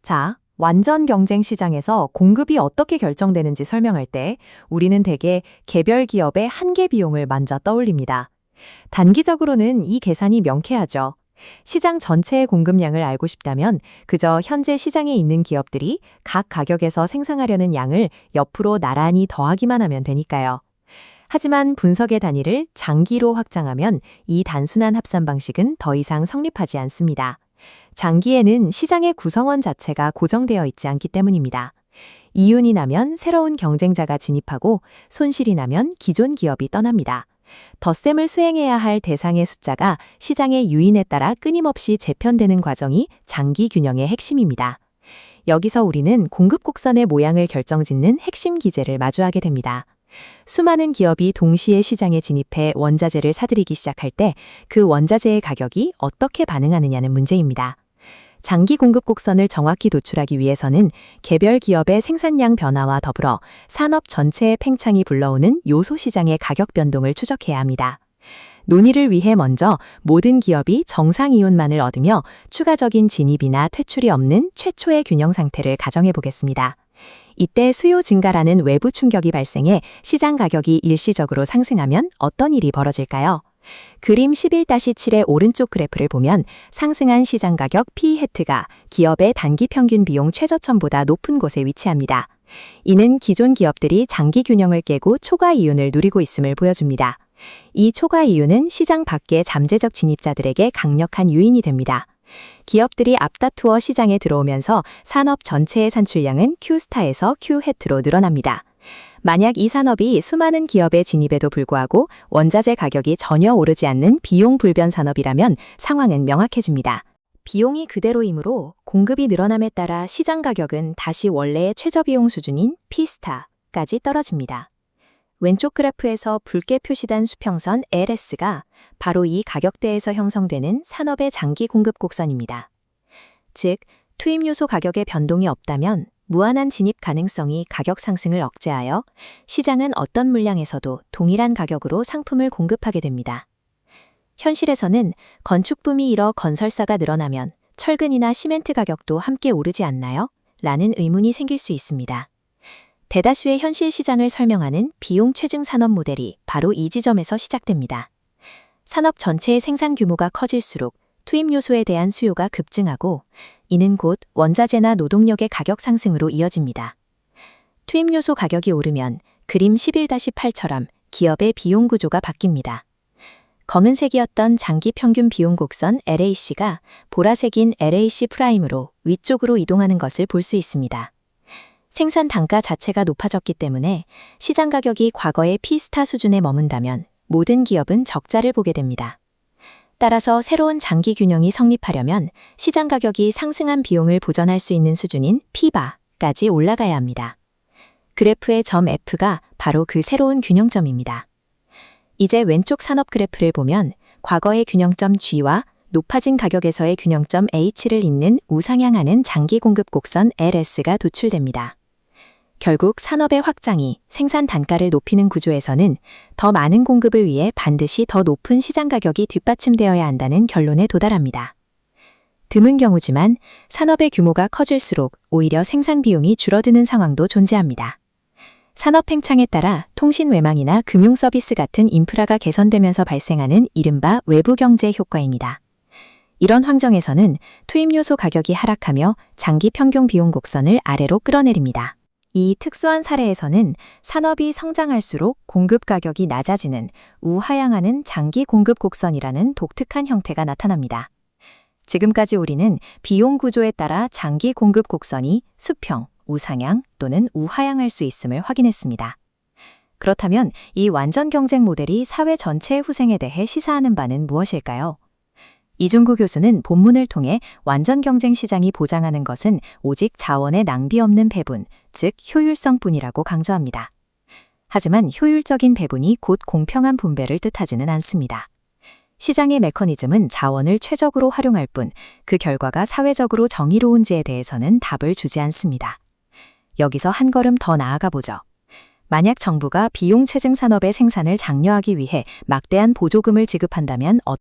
자, 완전 경쟁 시장에서 공급이 어떻게 결정되는지 설명할 때 우리는 대개 개별 기업의 한계 비용을 먼저 떠올립니다. 단기적으로는 이 계산이 명쾌하죠. 시장 전체의 공급량을 알고 싶다면 그저 현재 시장에 있는 기업들이 각 가격에서 생산하려는 양을 옆으로 나란히 더하기만 하면 되니까요. 하지만 분석의 단위를 장기로 확장하면 이 단순한 합산 방식은 더 이상 성립하지 않습니다. 장기에는 시장의 구성원 자체가 고정되어 있지 않기 때문입니다. 이윤이 나면 새로운 경쟁자가 진입하고 손실이 나면 기존 기업이 떠납니다. 덧셈을 수행해야 할 대상의 숫자가 시장의 유인에 따라 끊임없이 재편되는 과정이 장기 균형의 핵심입니다. 여기서 우리는 공급 곡선의 모양을 결정짓는 핵심 기제를 마주하게 됩니다. 수많은 기업이 동시에 시장에 진입해 원자재를 사들이기 시작할 때 그 원자재의 가격이 어떻게 반응하느냐는 문제입니다. 장기 공급 곡선을 정확히 도출하기 위해서는 개별 기업의 생산량 변화와 더불어 산업 전체의 팽창이 불러오는 요소 시장의 가격 변동을 추적해야 합니다. 논의를 위해 먼저 모든 기업이 정상 이윤만을 얻으며 추가적인 진입이나 퇴출이 없는 최초의 균형 상태를 가정해 보겠습니다. 이때 수요 증가라는 외부 충격이 발생해 시장 가격이 일시적으로 상승하면 어떤 일이 벌어질까요? 그림 11-7의 오른쪽 그래프를 보면 상승한 시장 가격 P-가 기업의 단기 평균 비용 최저점보다 높은 곳에 위치합니다. 이는 기존 기업들이 장기 균형을 깨고 초과 이윤을 누리고 있음을 보여줍니다. 이 초과 이윤은 시장 밖의 잠재적 진입자들에게 강력한 유인이 됩니다. 기업들이 앞다투어 시장에 들어오면서 산업 전체의 산출량은 Q스타에서 Q로 늘어납니다. 만약 이 산업이 수많은 기업의 진입에도 불구하고 원자재 가격이 전혀 오르지 않는 비용 불변 산업이라면 상황은 명확해집니다. 비용이 그대로이므로 공급이 늘어남에 따라 시장 가격은 다시 원래의 최저비용 수준인 P스타까지 떨어집니다. 왼쪽 그래프에서 붉게 표시된 수평선 LS가 바로 이 가격대에서 형성되는 산업의 장기 공급 곡선입니다. 즉, 투입 요소 가격의 변동이 없다면 무한한 진입 가능성이 가격 상승을 억제하여 시장은 어떤 물량에서도 동일한 가격으로 상품을 공급하게 됩니다. 현실에서는 건축붐이 일어 건설사가 늘어나면 철근이나 시멘트 가격도 함께 오르지 않나요? 라는 의문이 생길 수 있습니다. 대다수의 현실 시장을 설명하는 비용 최증 산업 모델이 바로 이 지점에서 시작됩니다. 산업 전체의 생산 규모가 커질수록 투입 요소에 대한 수요가 급증하고 이는 곧 원자재나 노동력의 가격 상승으로 이어집니다. 투입 요소 가격이 오르면 그림 11-8처럼 기업의 비용 구조가 바뀝니다. 검은색이었던 장기 평균 비용 곡선 LAC가 보라색인 LAC 프라임으로 위쪽으로 이동하는 것을 볼 수 있습니다. 생산 단가 자체가 높아졌기 때문에 시장 가격이 과거의 P스타 수준에 머문다면 모든 기업은 적자를 보게 됩니다. 따라서 새로운 장기 균형이 성립하려면 시장 가격이 상승한 비용을 보전할 수 있는 수준인 P바까지 올라가야 합니다. 그래프의 점 F가 바로 그 새로운 균형점입니다. 이제 왼쪽 산업 그래프를 보면 과거의 균형점 G와 높아진 가격에서의 균형점 H를 잇는 우상향하는 장기 공급 곡선 LS가 도출됩니다. 결국 산업의 확장이 생산 단가를 높이는 구조에서는 더 많은 공급을 위해 반드시 더 높은 시장 가격이 뒷받침되어야 한다는 결론에 도달합니다. 드문 경우지만 산업의 규모가 커질수록 오히려 생산 비용이 줄어드는 상황도 존재합니다. 산업 팽창에 따라 통신 외망이나 금융 서비스 같은 인프라가 개선되면서 발생하는 이른바 외부 경제 효과입니다. 이런 환경에서는 투입 요소 가격이 하락하며 장기 평균 비용 곡선을 아래로 끌어내립니다. 이 특수한 사례에서는 산업이 성장할수록 공급 가격이 낮아지는 우하향하는 장기 공급 곡선이라는 독특한 형태가 나타납니다. 지금까지 우리는 비용 구조에 따라 장기 공급 곡선이 수평, 우상향 또는 우하향할 수 있음을 확인했습니다. 그렇다면 이 완전 경쟁 모델이 사회 전체의 후생에 대해 시사하는 바는 무엇일까요? 이중구 교수는 본문을 통해 완전 경쟁 시장이 보장하는 것은 오직 자원의 낭비 없는 배분, 즉 효율성뿐이라고 강조합니다. 하지만 효율적인 배분이 곧 공평한 분배를 뜻하지는 않습니다. 시장의 메커니즘은 자원을 최적으로 활용할 뿐 그 결과가 사회적으로 정의로운지에 대해서는 답을 주지 않습니다. 여기서 한 걸음 더 나아가 보죠. 만약 정부가 비용 체증 산업의 생산을 장려하기 위해 막대한 보조금을 지급한다면